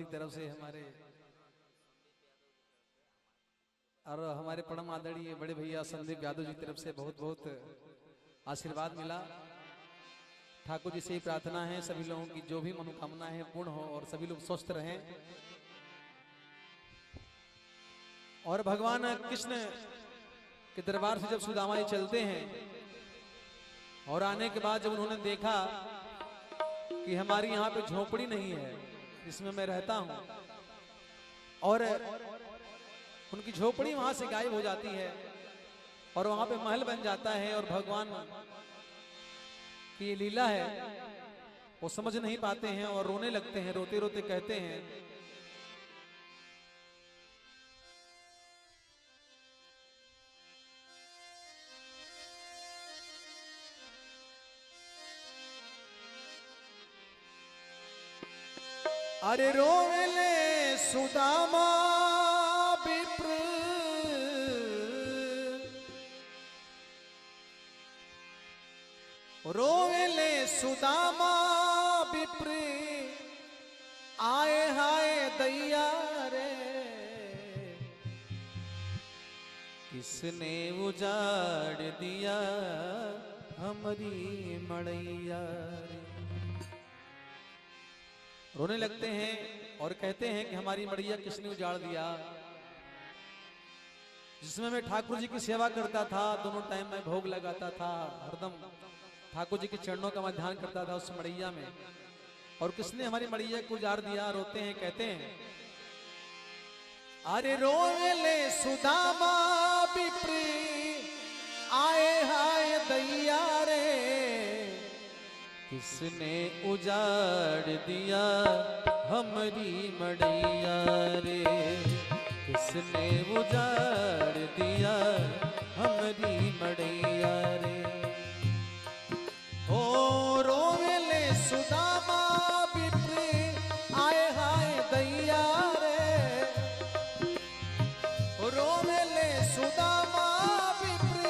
की तरफ से हमारे और हमारे परम आदरणीय बड़े भैया संदीप यादव जी की तरफ से बहुत बहुत आशीर्वाद मिला। ठाकुर जी से ही प्रार्थना है सभी लोगों की जो भी मनोकामना है पूर्ण हो और सभी लोग स्वस्थ रहें। और भगवान कृष्ण के दरबार से जब सुदामा जी चलते हैं और आने के बाद जब उन्होंने देखा कि हमारी यहाँ पे झोपड़ी नहीं है जिसमें मैं रहता हूँ और उनकी झोपड़ी वहां से गायब हो जाती है और वहां पे महल बन जाता है और भगवान की ये लीला है वो समझ नहीं पाते हैं और रोने लगते हैं। रोते रोते कहते हैं अरे रोले सुदामा विप्र रोले सुदामा विप्र आए हाय दैया रे किसने उजाड़ दिया हमारी मड़ैया रे। रोने लगते हैं और कहते हैं कि हमारी मड़ैया किसने उजाड़ दिया जिसमें मैं ठाकुर जी की सेवा करता था, दोनों टाइम में भोग लगाता था, हरदम ठाकुर जी के चरणों का मैं ध्यान करता था उस मड़ैया में, और किसने हमारी मड़ैया को उजाड़ दिया। रोते हैं कहते हैं अरे रोले सुदामा विप्र आए हाय दैया रे किसने उजाड़ दिया हमारी मड़ैया रे किसने उजाड़ दिया हमारी मड़ैया रे। ओ रोवेले सुदामा विप्र आए हाय दैया रे रोवेले सुदामा विप्र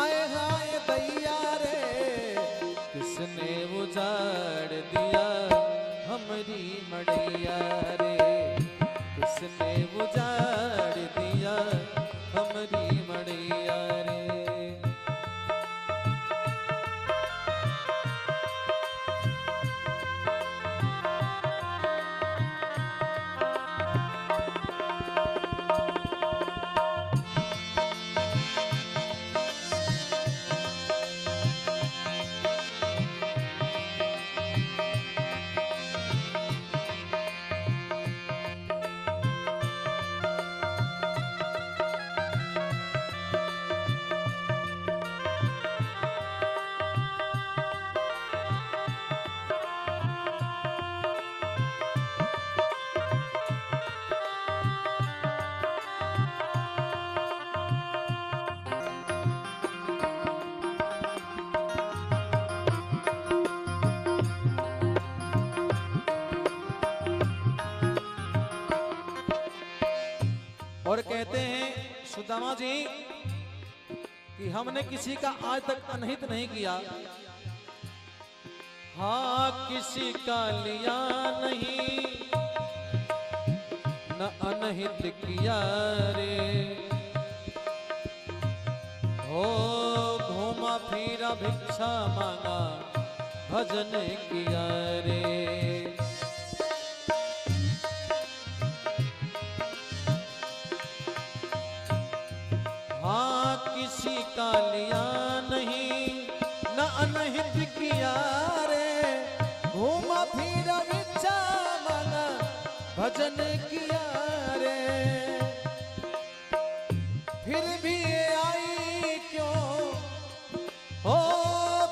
आए हाय दैया रे किसने उजाड़ दिया हमारी मड़ैया रे किसने उजाड़ दिया हमारी मड़ैया रे। और कहते हैं सुदामा जी कि हमने किसी का आज तक अनहित नहीं किया। हाँ किसी का लिया नहीं न अनहित किया रे हो घूमा फिरा भिक्षा मांगा भजन किया रे। हाँ किसी का लिया नहीं न अनहित किया रे घूमा फिरा भिक्षा मांगा भजन किया रे। फिर भी ये आई क्यों हो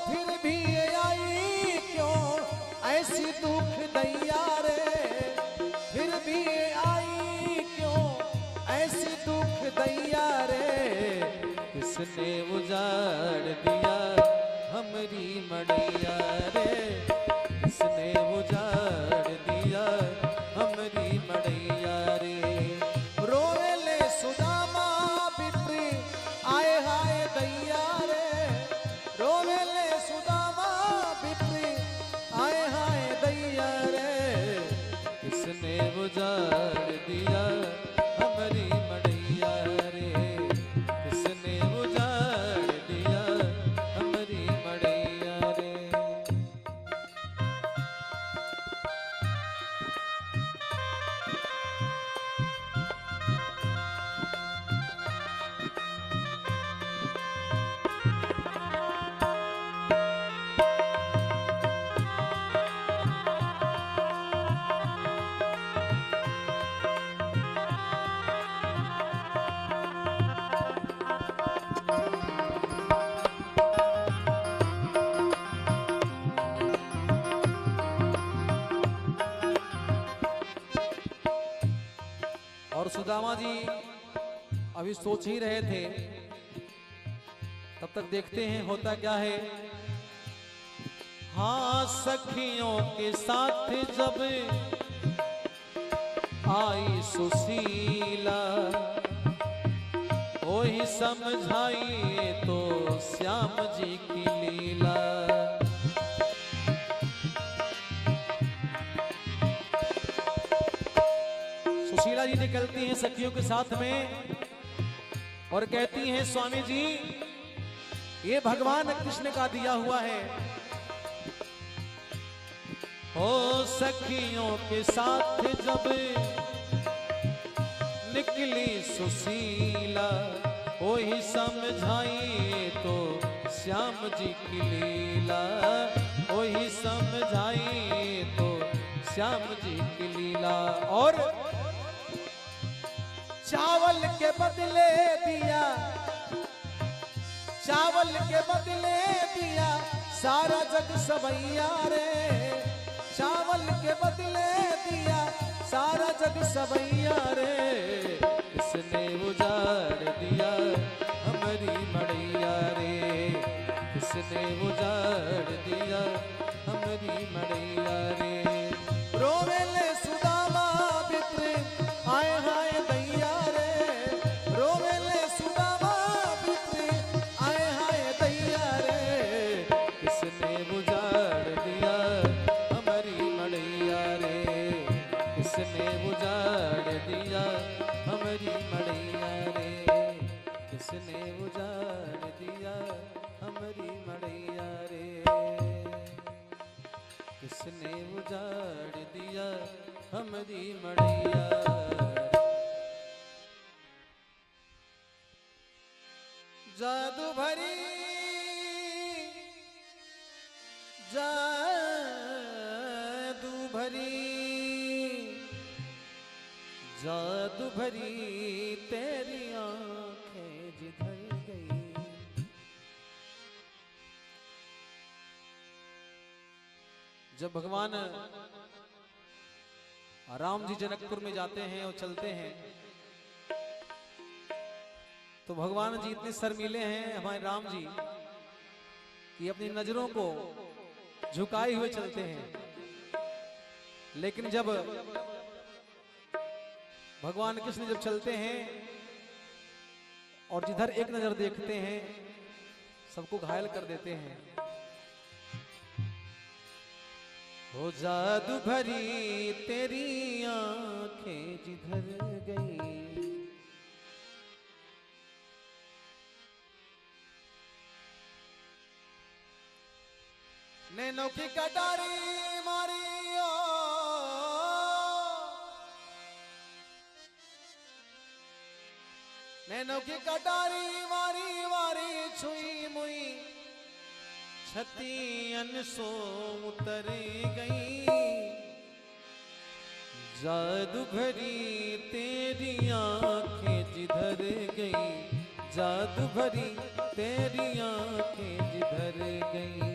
फिर भी ये आई क्यों ऐसी दुख दैया रे फिर भी ये आई क्यों ऐसी दुख दैया रे किसने उजाड़ दिया हमारी मड़ैया रे किसने उजाड़ दिया हमारी मड़ैया रे। रोवेले सुदामा विप्र आए हाय दैया रे रोवेले सुदामा विप्र आए हाय दैया रे किसने सुदामा जी अभी सोच ही रहे थे, तब तक देखते हैं होता क्या है। हाँ, सखियों के साथ जब आई सुशीला, वही समझाइए तो श्याम जी की लीला। सुशीला जी निकलती हैं सखियों के साथ में और कहती हैं, स्वामी जी ये भगवान कृष्ण का दिया हुआ है। ओ सखियों के साथ जब निकली सुशीला, वही समझाइए तो श्याम जी की लीला, वही समझाइए तो श्याम जी की लीला। और चावल के बदले दिया, चावल के बदले दिया सारा जग सबैया रे, चावल के बदले दिया सारा जग सबैया रे, किसने उजाड़ दिया हमारी मड़ैया रे, किसने उजाड़ दिया हमारी मड़ैया रे। रोवेले सुदामा बित्र आए हाय दैया रे, रोवेले सुदामा बित्र आए हाय दैया रे, किसने उजाड़ दिया हमारी मड़ैया रे, किसने उजाड़ दिया हमारी मड़ैया रे, किसने उजाड़ दिया हमारी मड़ैया रे, किसने उजाड़ दिया हमारी मड़ैया। जादू भरी जादू भरी जादू भरी तेरी आंखें जिधर गई। जब भगवान राम जी जनकपुर में जाते हैं और चलते हैं तो भगवान जी इतने शर्मीले हैं हमारे राम जी कि अपनी नजरों को झुकाए हुए चलते हैं। लेकिन जब भगवान कृष्ण जब चलते हैं और जिधर एक नजर देखते हैं सबको घायल कर देते हैं। हो जादू भरी तेरी आंखें जिधर गई, नैनों की कटारी मारी ओ, नैनों की कटारी मारी मारी छुई मुई छतियन सो उतर गई। जादू भरी तेरी आंखें जिधर गई, जादू भरी तेरी आंखें जिधर गई।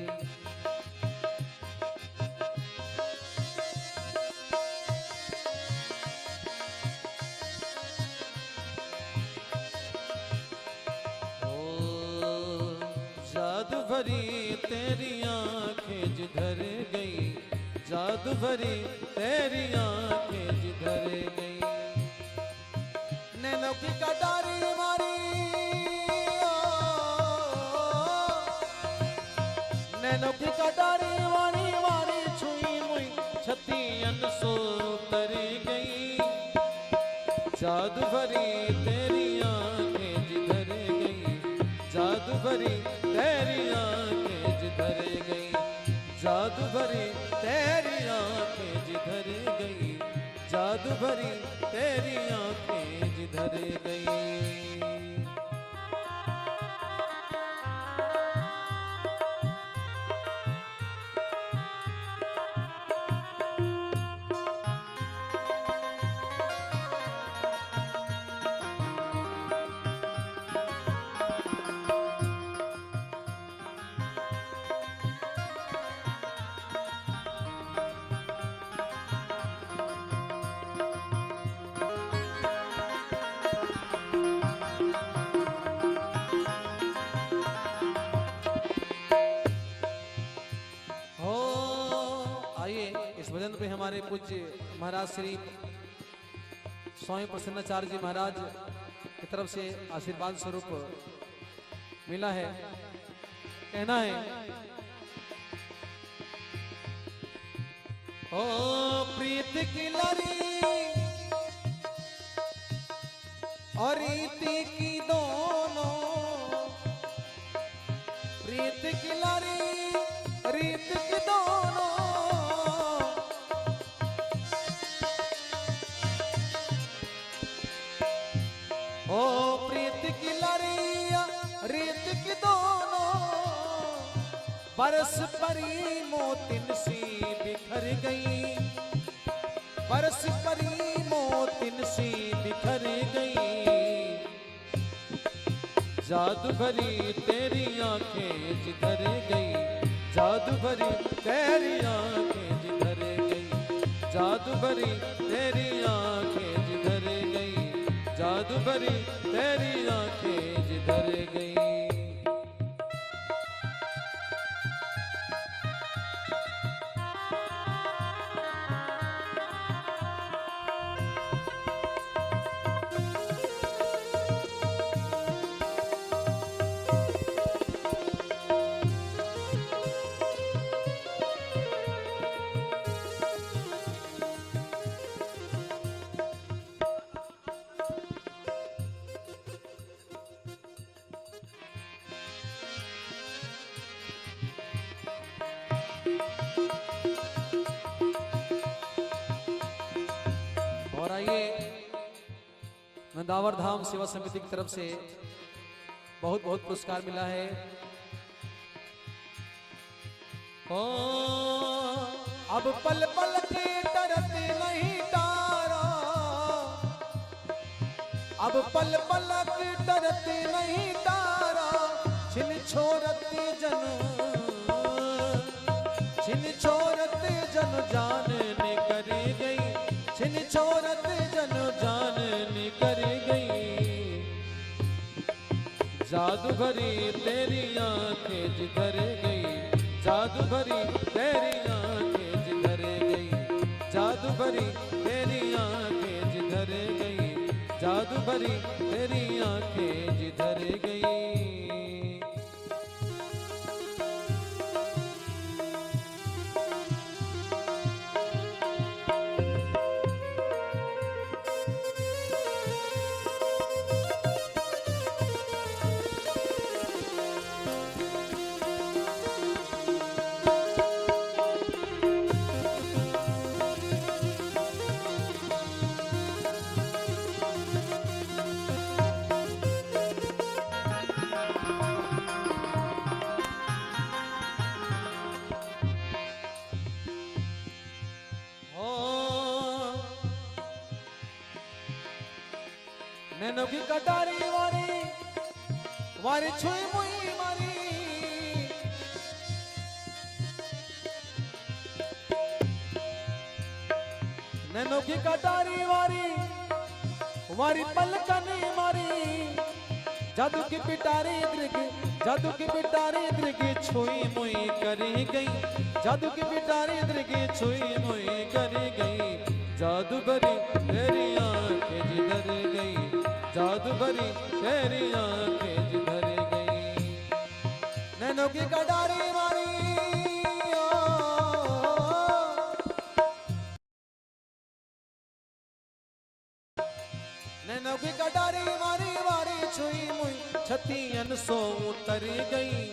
जादू भरी तेरी आंखें जिधर गई, जादू भरी तेरी आंखें जिधर गई। नैनों की कटारी मारी ओ, नैनों की कटारी मारी मारी छुई मुई छतियन सो उतर गई। जादू भरी तेरी आंखें जिधर गई, जादू भरी तेरी आंखें जिधर गई, जादू भरी तेरी आंखें जिधर गई, जादू भरी तेरी आंखें जिधर गई। में हमारे पूज्य महाराज श्री स्वामी प्रसन्नाचार्य जी महाराज की तरफ से आशीर्वाद स्वरूप मिला है। कहना है, ओ प्रीत की लड़ी और रीति की दोनों, प्रीत की लड़ी रीत की दोनों, ओ प्रीत की लड़िया रीत की दोनों, बरस परी मोतिन सी बिखर गई, बरस परी मोतिन सी बिखर गई, जादू भरी तेरी आंखें जिधर गई, जादू भरी तेरी आंखें जिधर गई, जादू भरी तेरी आंखें जिधर गई, जादू भरी तेरी आंखें जिधर गई। और आइए, नंदावर धाम सेवा समिति की तरफ से बहुत बहुत पुरस्कार मिला है। ओ अब पल पल के डरते नहीं तारा, अब पल पल के डरते नहीं तारा, छिन छोड़ते जन, छिन छोड़ते जन जानने कर गई, छिन छोड़ते जन जानने कर गई, जादू भरी तेरी आंखें जिधर गई, जादू भरी तेरी आंखें जिधर गई, जादू भरी तेरी आंखें जिधर गई, जादू भरी तेरी आंखें जिधर गई। नैनो की कटारी वारी वारी छुई मुई मारी, नैनो की कटारी वारी वारी पलकनी मारी, जादू की पिटारी दृग, जादू की पिटारी दृग छुई मुई करी गई, जादू की पिटारी दृग छुई मुई करी गई, जादू भरी तेरी आंखें जिधर गई, जादू भरी तेरी आंखें जिधर गई, नैनो की कटारी मारी, नैनो की कटारी मारी वारी छुई मुई छतियन सो उतर गई,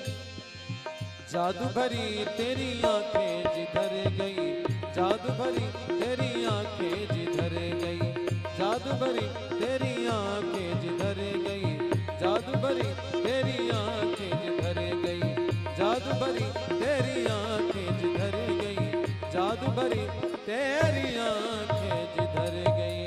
जादू भरी तेरी आंखें जिधर गई, जादू भरी तेरी आंखें जिधर गई, जादू भरी तेरी आंखें जिधर गई, जादू भरी तेरी आंखें जिधर गई, जादू भरी तेरी आंखें जिधर गई, जादू भरी तेरी आंखें जिधर गई।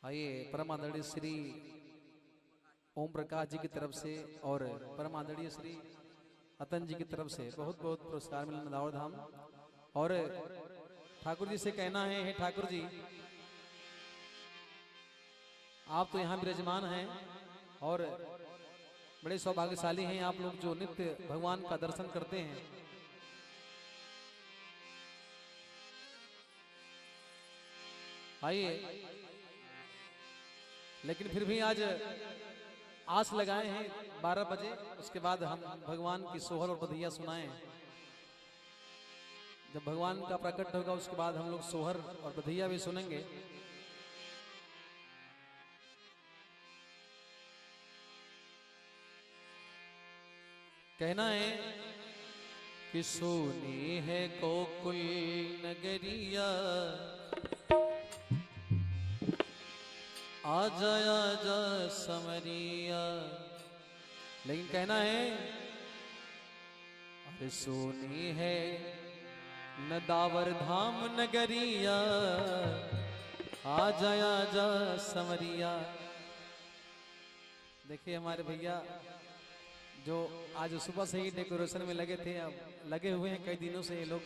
आइए परम आदरणीय श्री ओम प्रकाश जी की तरफ से और परम आदरणीय श्री अतन जी की तरफ से बहुत बहुत पुरस्कार मिले नदावर धाम। और ठाकुर जी से कहना है, हे ठाकुर जी आप तो यहाँ विराजमान हैं और बड़े सौभाग्यशाली हैं आप लोग जो नित्य भगवान का दर्शन करते हैं। आइए, लेकिन फिर भी आज आस लगाए हैं 12 बजे, उसके बाद हम भगवान की सोहर और बधिया सुनाएं। जब भगवान का प्रकट होगा उसके बाद हम लोग सोहर और बधिया भी सुनेंगे। कहना है कि सोनी है गोकुल नगरिया, आजा आजा समरिया। लेकिन कहना है अरे सोनी है नदावर धाम नगरिया, आजा आजा समरिया। देखिए हमारे भैया जो आज सुबह से ही डेकोरेशन में लगे थे, अब लगे हुए हैं कई दिनों से ये लोग।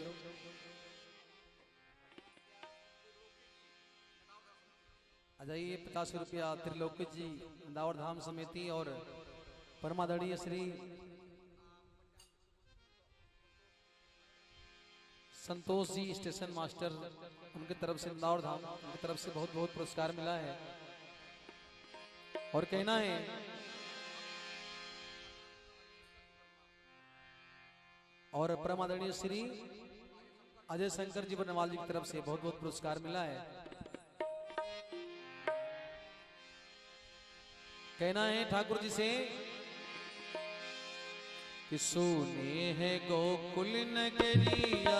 आ जाइए, 50 रुपया त्रिलोकी जी नदावर धाम समिति और परमादरणीय श्री संतोष जी स्टेशन मास्टर, उनकी तरफ से नदावर धाम उनकी तरफ से बहुत बहुत पुरस्कार मिला है। और कहना है और परमादरणीय श्री अजय शंकर जी बनवाल जी की तरफ से बहुत बहुत पुरस्कार मिला है। कहना है ठाकुर जी से कि सोने है गोकुल नगरिया।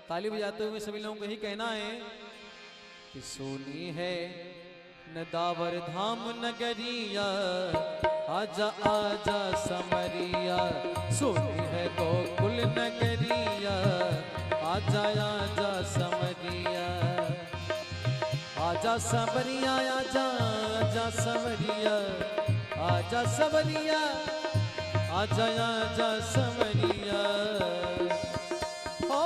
ताली बजाते हुए सभी लोगों को ही कहना है कि सोनी है नदावर धाम नगरिया, आजा आजा समरिया। सोनी है गोकुल नगरिया, आजा आजा समरिया। आजा सबरिया आजा आजा सबरिया, आजा सबरिया आजा आजा समरिया। ओ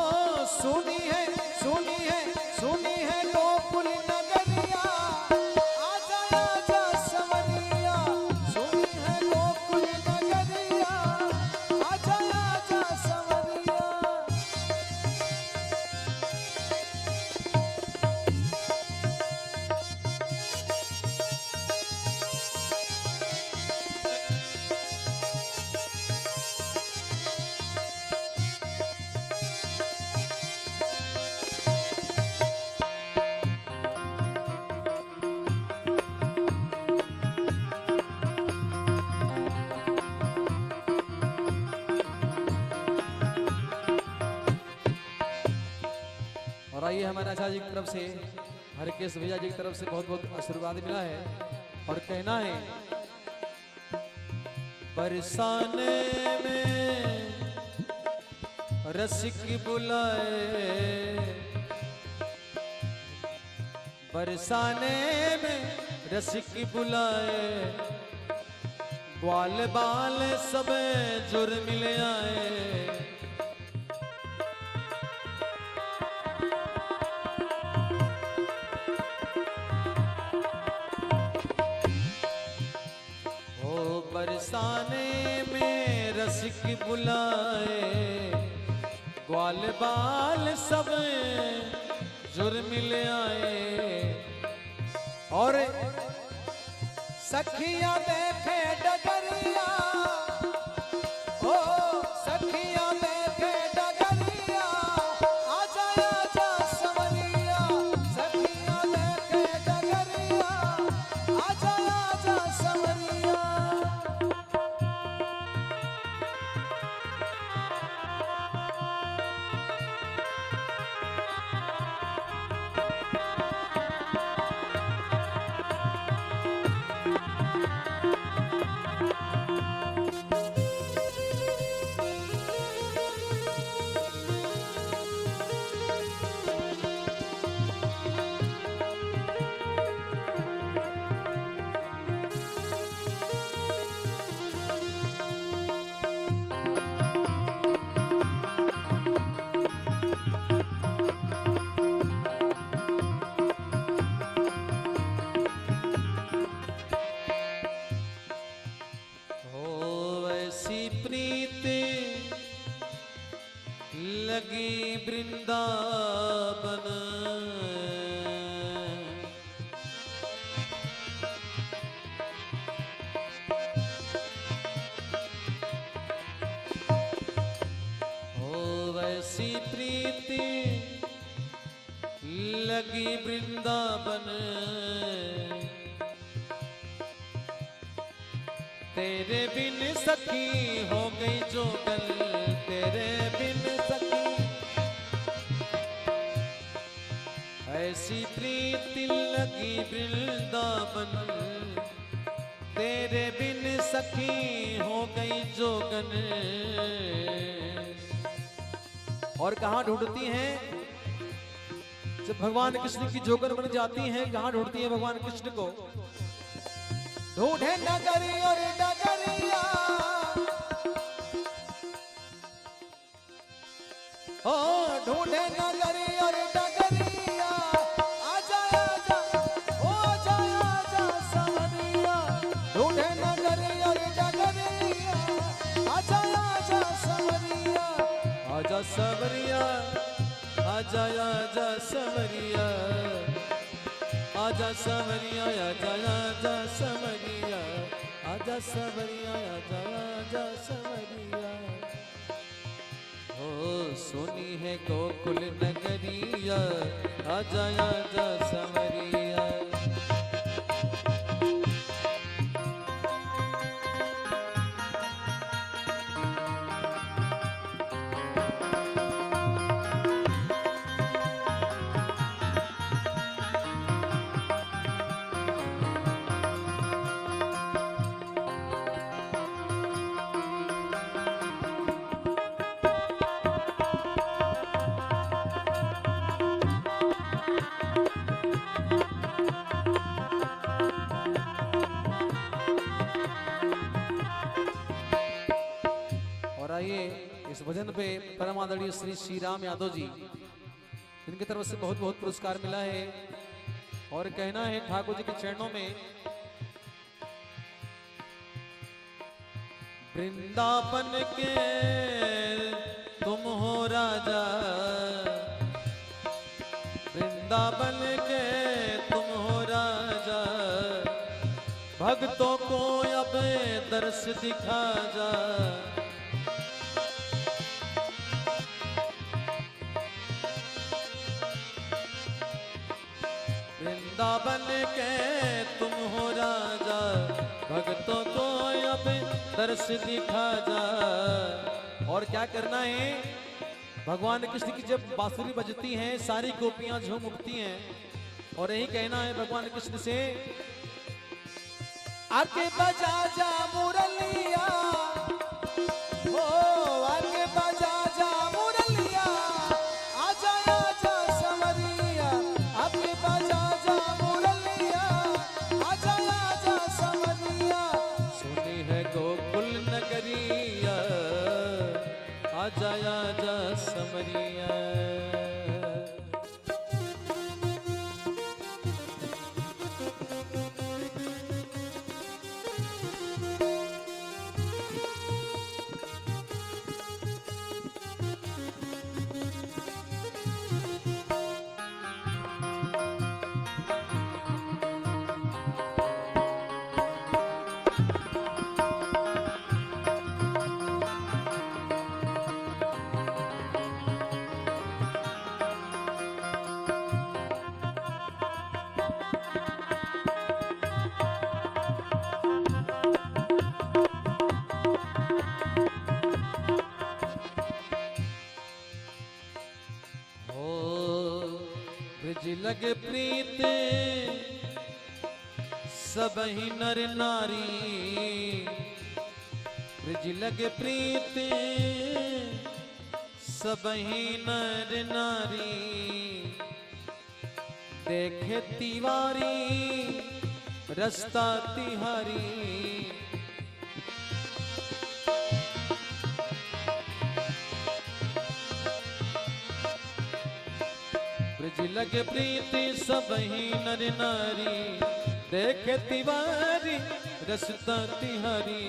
सुनी है सुनी है सुनी है गोकुल नगरिया, आजा आजा समरिया। सुनी है गोकुल नगरिया, आजा आजा समरिया। और आइए, हमारे आचार्य जी की तरफ से हरकेश भैया जी की तरफ से बहुत बहुत आशीर्वाद मिला है। और कहना है बरसाने में रसिक बुलाए, बरसाने में रसिक बुलाए। ग्वाल बाल सब जुर मिल आए, बरसाने में रसिक बुलाए। ग्वाल बाल सब जुर मिल आए। और सखिया देखे डगरिया, ओ सखिया देखे डगरिया, आजा आजा समरिया। सखिया देखे डगरिया, आजा आजा समरिया। लगी वृंदावन तेरे बिन सखी हो गई जोगन, तेरे बिन सखी ऐसी प्रीति लगी वृंदावन तेरे बिन सखी हो गई जोगन। और कहाँ ढूंढती हैं जब भगवान कृष्ण की जोगन बन जाती हैं? कहाँ ढूंढती हैं भगवान कृष्ण को? ढूंढे नगरी और नगरिया, ओ ढूंढे नगरी और नगरिया, आजा आजा ओ आजा आजा सवरिया। ढूंढे नगरी और नगरिया, आजा आजा सवरिया, आजा सवरिया, आजा आजा सवरिया, आजा सवरिया, आजा आजा सवरिया, आजा सवरिया, आजा आजा सवरिया। ओ सुनी है गोकुल नगरिया, आजा आजा सवरिया। इस भजन पे परम आदरणीय श्री श्री राम यादव जी, जिनकी तरफ से बहुत बहुत पुरस्कार मिला है। और कहना है ठाकुर जी के चरणों में, वृंदावन के तुम हो राजा, वृंदावन के तुम हो राजा, भक्तों को अब दर्श दिखा जा। वृंदावन के तुम हो राजा, भक्तों को अब दर्श दिखा जा। और क्या करना है? भगवान कृष्ण की जब बांसुरी बजती है सारी गोपियां झूम उठती हैं। और यही कहना है भगवान कृष्ण से, आके बजा जा मुरलिया, ओ आके बजा जा मुरलिया, आजा आजा सवरिया, आके बजा जा मुरलिया, आजा आजा सवरिया। सुनी है गोकुल नगरिया, आजा आजा समरिया। लगे प्रीत सबही नर नारी, ब्रिज लगे प्रीत सबही नर नारी, देखे तिवारी रस्ता तिहारी। ब्रिज लगे प्रीति सबही नर नारी, देखे तिवारी रसता तिहारी।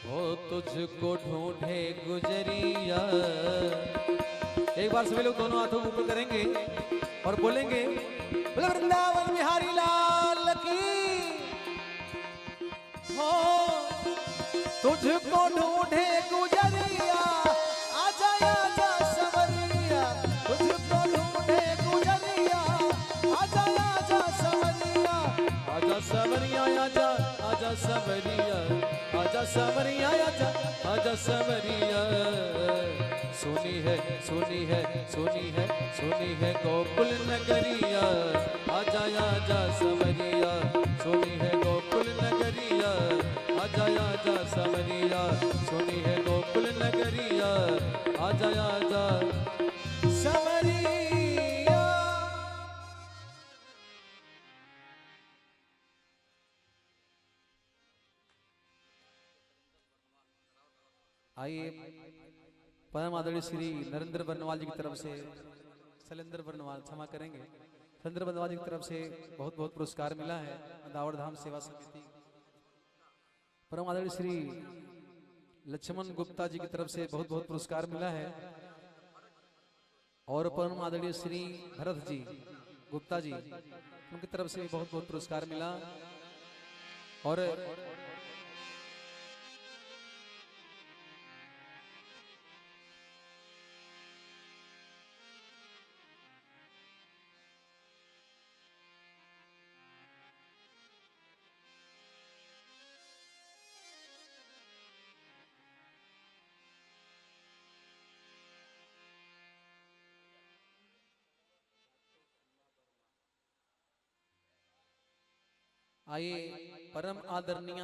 हो तुझको ढूंढे गुजरिया। एक बार सभी लोग दोनों हाथों ऊपर करेंगे और बोलेंगे, वृंदावन बिहारी लाल की। हो तुझको ढूंढे गुजरिया, आजा आजा सवरिया, तुझको ढूंढे समरिया, आजा समरिया, आजा आजा समरिया। सुनी है सुनी है सुनी है सुनी है गोकुल नगरिया, आजा आजा समरिया। सुनी है गोकुल नगरिया, आजा आजा समरिया। सुनी है गोकुल नगरिया, आजा आजा समरिया। आइए परम आदरणीय श्री नरेंद्र बर्नवाल जी की तरफ से, शैलेंद्र बर्नवाल क्षमा करेंगे, शैलेंद्र बर्नवाल जी की तरफ से बहुत बहुत पुरस्कार मिला है। दावर धाम सेवा समिति परम आदरणीय श्री लक्ष्मण गुप्ता जी की तरफ से बहुत बहुत पुरस्कार मिला है। और परम आदरणीय श्री भरत जी गुप्ता जी, उनकी तरफ से बहुत बहुत पुरस्कार मिला। और आइए परम आदरणीय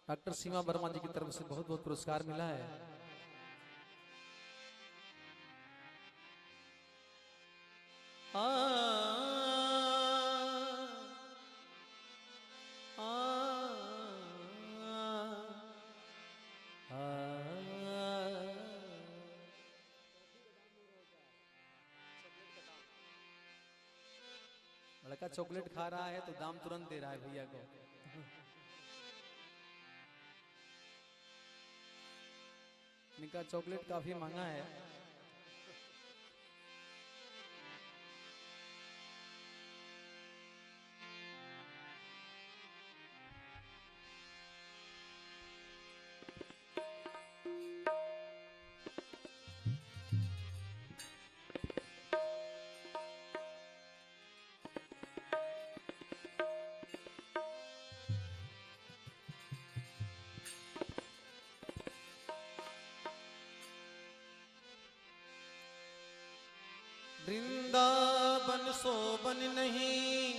डॉक्टर सीमा वर्मा जी की तरफ से बहुत बहुत पुरस्कार मिला है। आ, आ, आ, लड़का चॉकलेट खा रहा है तो दाम तुरंत दे रहा है भैया को। इनका चॉकलेट काफी महंगा है। वृंदावन सोबन नहीं,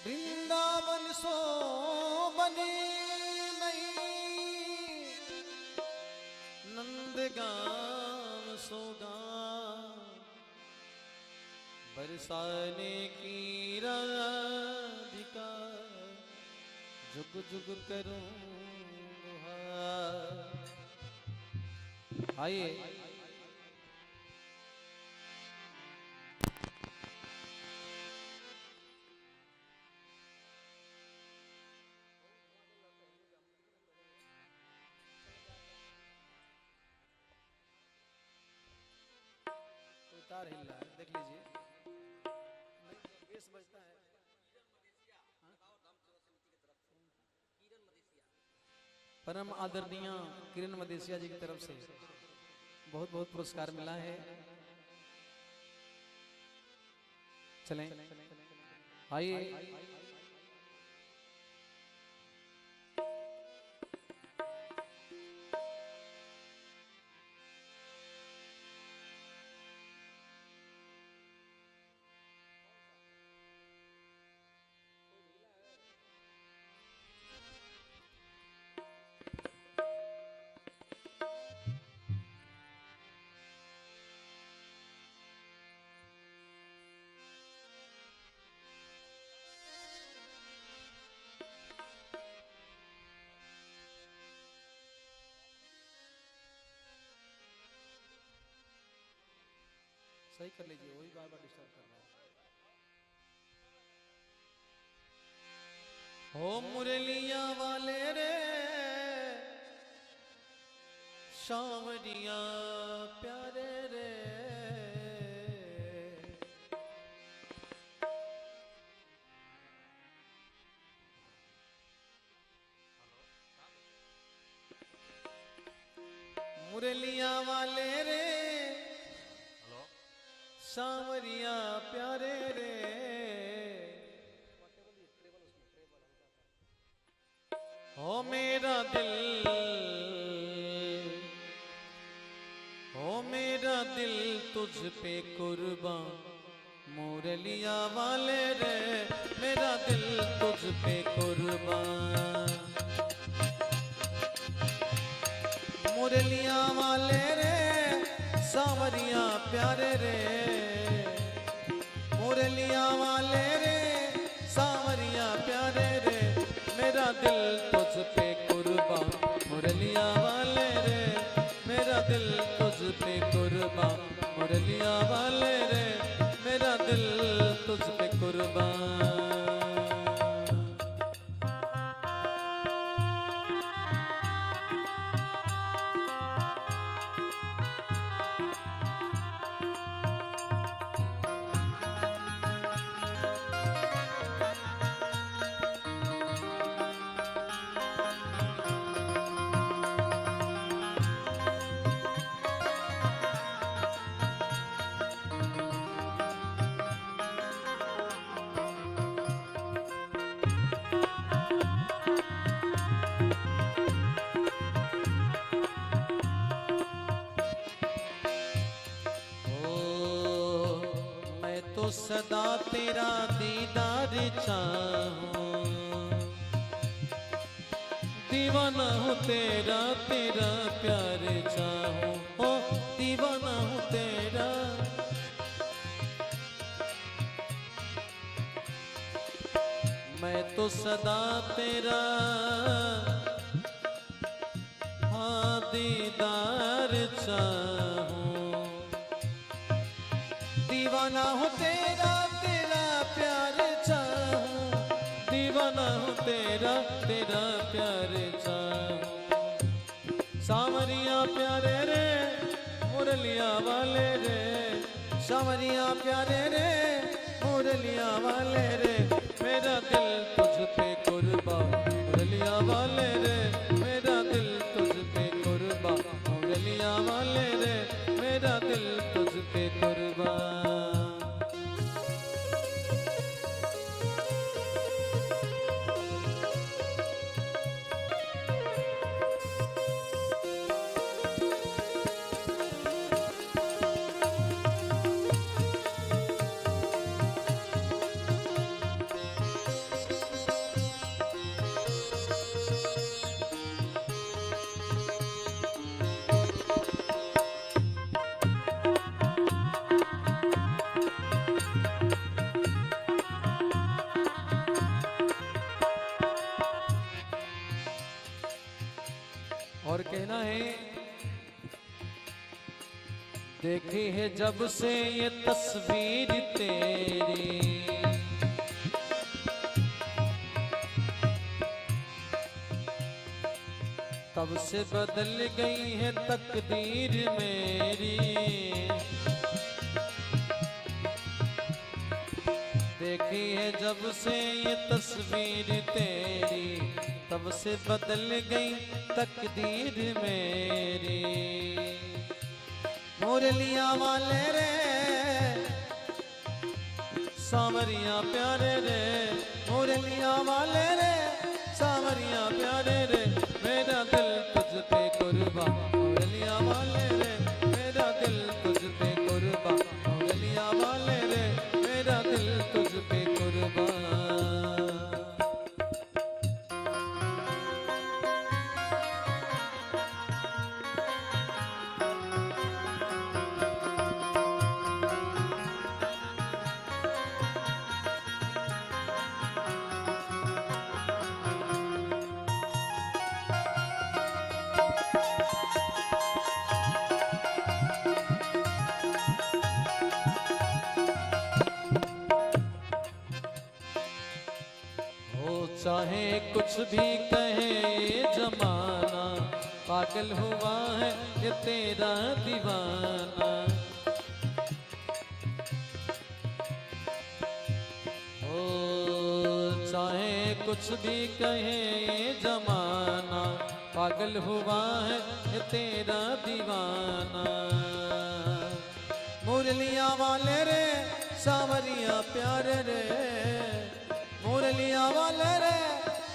वृंदावन सोबन नहीं, नंदगांव सोगान बरसाने की राधिका, जुग जुग करूं गुहार। आइए तार हिल रहा है, देख लीजिए बेस बजता है। परम आदरणीय किरण मदेशिया जी की तरफ से बहुत बहुत पुरस्कार मिला है। चलें आइए सही कर लीजिए, वही बार बार डिस्टर्ब कर रहा है। हो मुरलिया वाले रे सांवरिया प्यारे रे, मुरलिया वाले रे सांवरिया प्यारे रे, ओ मेरा दिल, ओ मेरा दिल तुझ पे कुर्बान, मुरलिया वाले रे, मेरा दिल तुझ पे कुर्बान, मुरलिया वाले रे, सांवरिया प्यारे रे, मुरलिया वाले रे, सांवरिया प्यारे रे, मेरा दिल तुझ पे कुर्बान, मुरलिया वाले रे, मेरा दिल तुझ पे कुर्बान, मुरलिया वाले रे, मेरा दिल तुझ पे कुर्बान। तो सदा तेरा दीदार चाहूं, दीवाना हूँ तेरा, तेरा प्यार चाहूं, ओ दीवाना हूँ तेरा, मैं तो सदा तेरा हाँ दीदार चाहूं, दीवाना हूँ तेरा, तेरा प्यार चाहूं, दीवाना हूँ तेरा, तेरा प्यार चाहूं, सांवरिया प्यारे रे, मुरलिया वाले रे, सांवरिया प्यारे रे, मुरलिया वाले रे, मेरा दिल तुझ पे कुर्बान, मुरलिया वाले रे, मेरा दिल तुझ पे कुर्बान, मुरलिया वाले रे, मेरा दिल तुझ पे कुर्बान। और कहना है, देखी है जब से ये तस्वीर तेरी, तब से बदल गई है तकदीर मेरी, देखी है जब से ये तस्वीर तेरी, तब से बदल गई तकदीर मेरी, मुरलिया वाले रे, सांवरिया प्यारे रे, मुरलिया वाले रे, सांवरिया प्यारे रे, मेरा दिल तुझ पे कुर्बान, मुरलिया वाले रे, मेरा दिल तुझ पे कुर्बान, मुरलिया वाले रे, मेरा दिल तुझ पे कुर्बान। चाहे कुछ भी कहे ये जमाना, पागल हुआ है ये तेरा दीवाना, ओ चाहे कुछ भी कहे ये जमाना, पागल हुआ है ये तेरा दीवाना, मुरलिया वाले रे, सांवरिया प्यारे रे, मुरलिया वाले रे,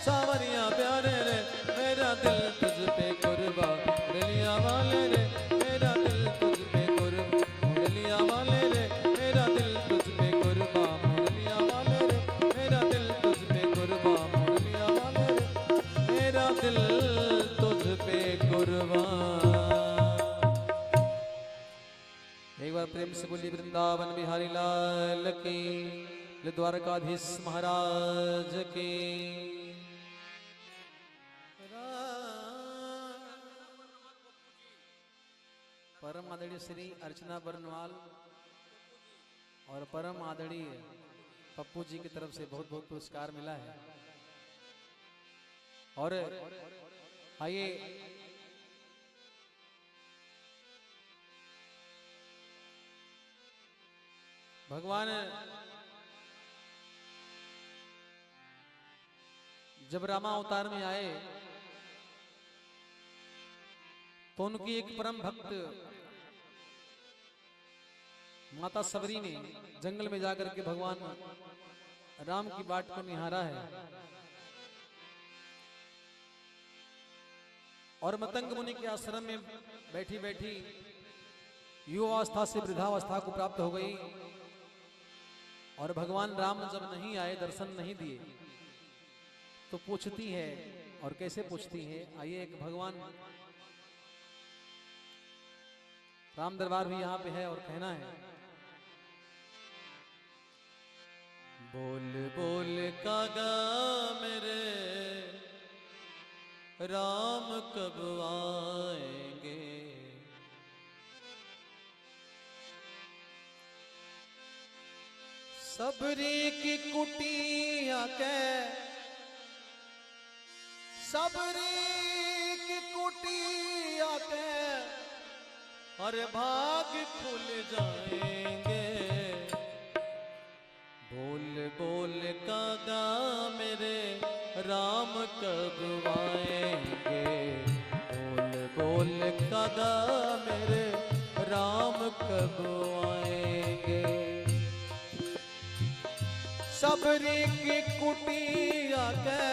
सांवरिया प्यारे रे, बार प्रेम से बोलिए वृंदावन बिहारी लाल की, द्वारकाधीश महाराज की। परम आदरणीय श्री अर्चना बरनवाल और परम आदरणीय पप्पू जी की तरफ से बहुत बहुत पुरस्कार मिला है। और आइए भगवान जब रामा अवतार में आए तो उनकी एक परम भक्त माता सबरी ने जंगल में जाकर के भगवान राम की बाट को निहारा है। और मतंग मुनि के आश्रम में बैठी बैठी युवावस्था से वृद्धावस्था को प्राप्त हो गई। और भगवान राम जब नहीं आए, दर्शन नहीं दिए, तो पूछती है। और कैसे पूछती है, आइए एक भगवान राम दरबार भी यहाँ पे है और कहना है। बोल बोल कागा मेरे राम कब आएंगे, सबरी की कुटिया के, सबरी की कुटिया के अरे भाग खुल जाएंगे। बोल बोल कागा मेरे राम कब आएंगे, बोल बोल कागा मेरे राम कब आएंगे। सबरी की कुटिया के,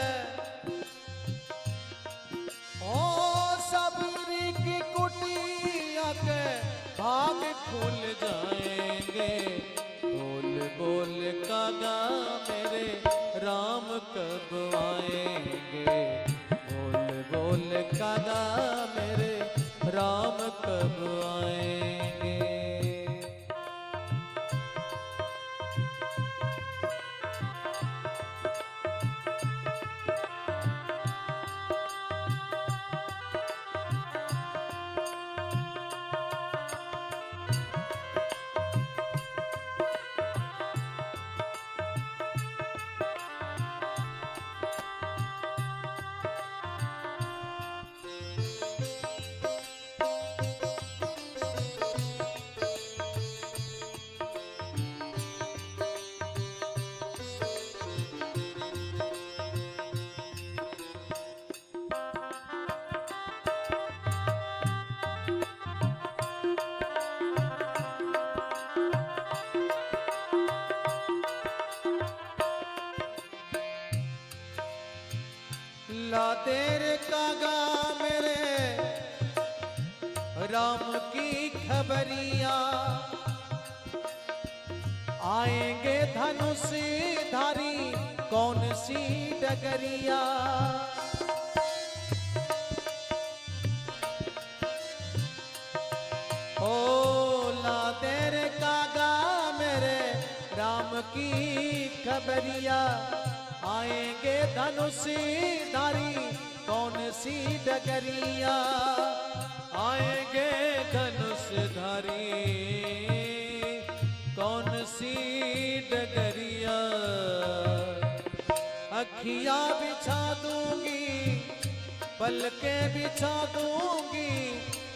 ओ सबरी की कुटिया के भाग खुल जाएंगे। बोल बोल कागा मेरे राम कब आएंगे, बोल बोल कागा मेरे राम कब आएंगे। ला तेरे कागा मेरे राम की खबरिया, आएंगे धनुष धारी कौन सी डगरिया। ओ ला तेरे कागा मेरे राम की खबरिया, आएंगे धनुषधारी कौन सी डगरिया, आएंगे धनुषधारी कौन सी डगरिया। अखियां बिछा दूंगी, पलके बिछा दूंगी,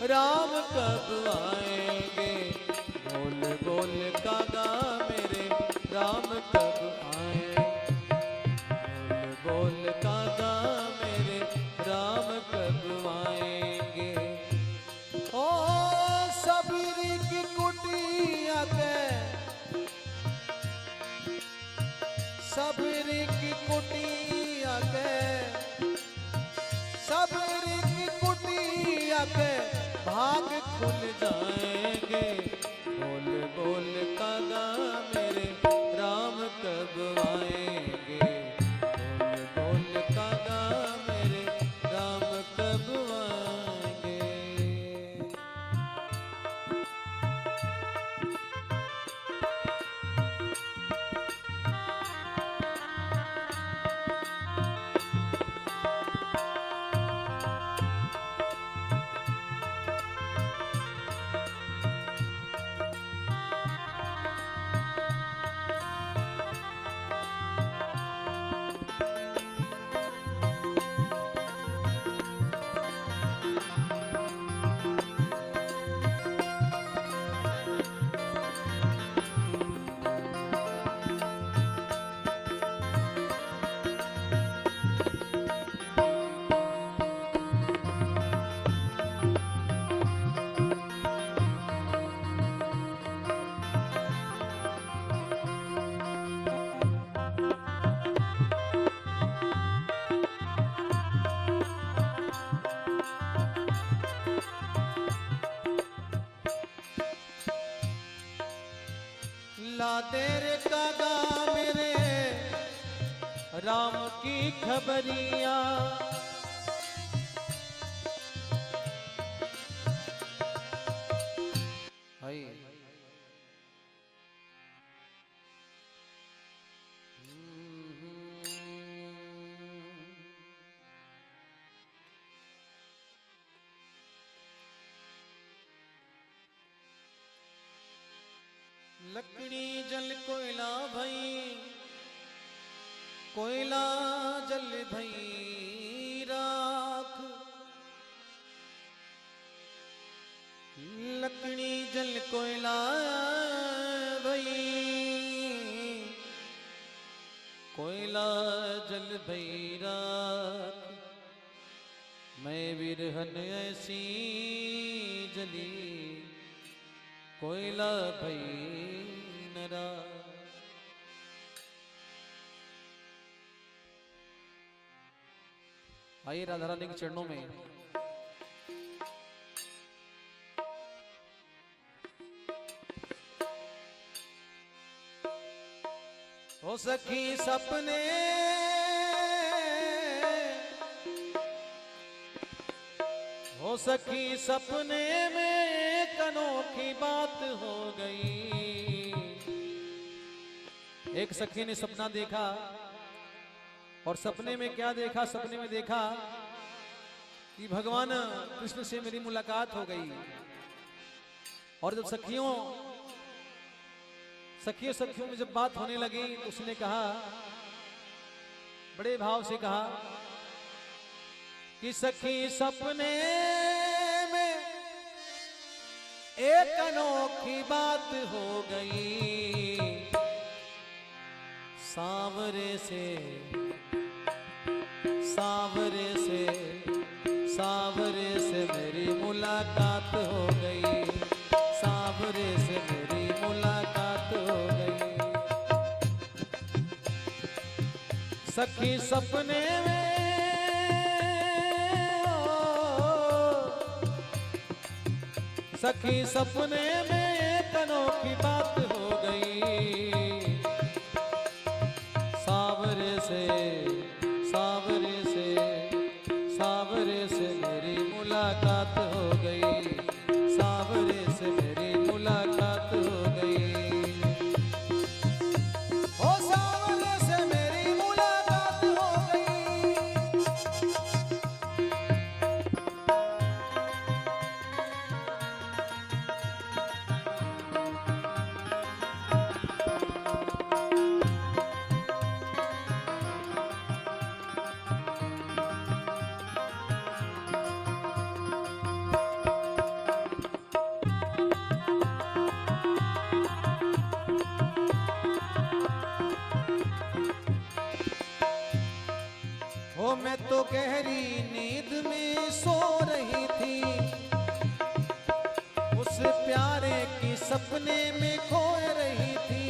राम कब आएंगे। बोल बोल कागा मेरे राम कब आएंगे, बोल कागा मेरे राम कब आएंगे। ओ सबरी की कुटिया के, सबरी की कुटिया के, सबरी की कुटिया के भाग खुल जा ला तेरे कागा मेरे राम की खबरिया। भाई लकड़ी जल कोयला भई, कोयला जल भई राख। लकड़ी जल कोयला भई, कोयला जल भई राख। मैं विरहन ऐसी जली, कोयला भई नरा। आइए राधा रानी के चरणों में हो सखी सपने, हो सखी सपने में एक अनोखी बात हो गई। एक सखी ने सपना देखा और सपने में क्या देखा? सपने में देखा कि भगवान कृष्ण से मेरी मुलाकात हो गई। और जब सखियों में जब बात होने लगी तो उसने कहा, बड़े भाव से कहा कि सखी सपने में एक अनोखी बात हो गई। सांवरे से, सांवरे से, सांवरे से मेरी मुलाकात हो गई। सांवरे से मेरी मुलाकात हो गई। सखी सपने में, सखी सपने में एक अनोखी बात हो गई। सांवरे से, सांवरे से, सांवरे से मेरी मुलाकात हो गई। सांवरे से मेरी मुलाकात हो गई। ओ सांवरे से मेरी मुलाकात हो गई। ओ मैं तो गहरी नींद में सो रही थी, उस प्यारे की सपने में खो रही थी।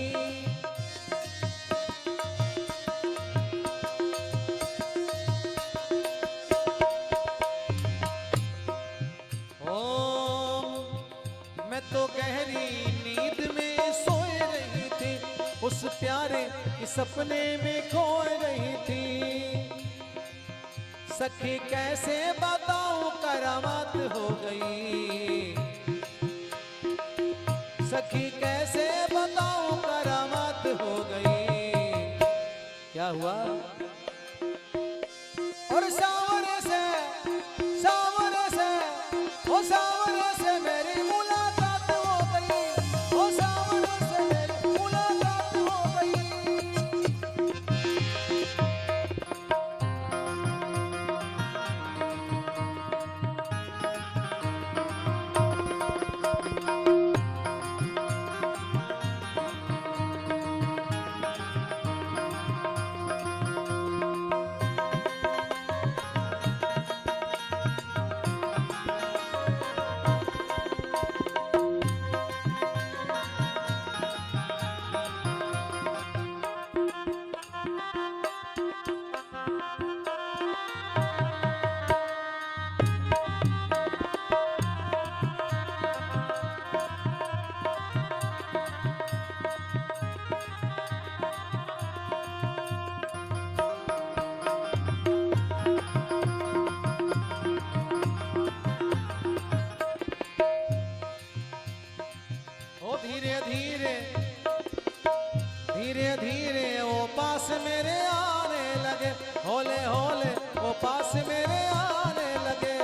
ओ मैं तो गहरी नींद में सोए रही थी, उस प्यारे की सपने में खो रही थी। सखी कैसे बताऊं करामात हो गई। सखी कैसे बताऊं करामात हो गई। क्या हुआ? और सांवरे से, सांवरे से, ओ सांवरे से मेरी मुलाकात हो गई। ओ सांवरे से मेरी मुलाकात हो गई। धीरे धीरे धीरे धीरे वो पास मेरे आने लगे, होले होले वो पास मेरे आने लगे।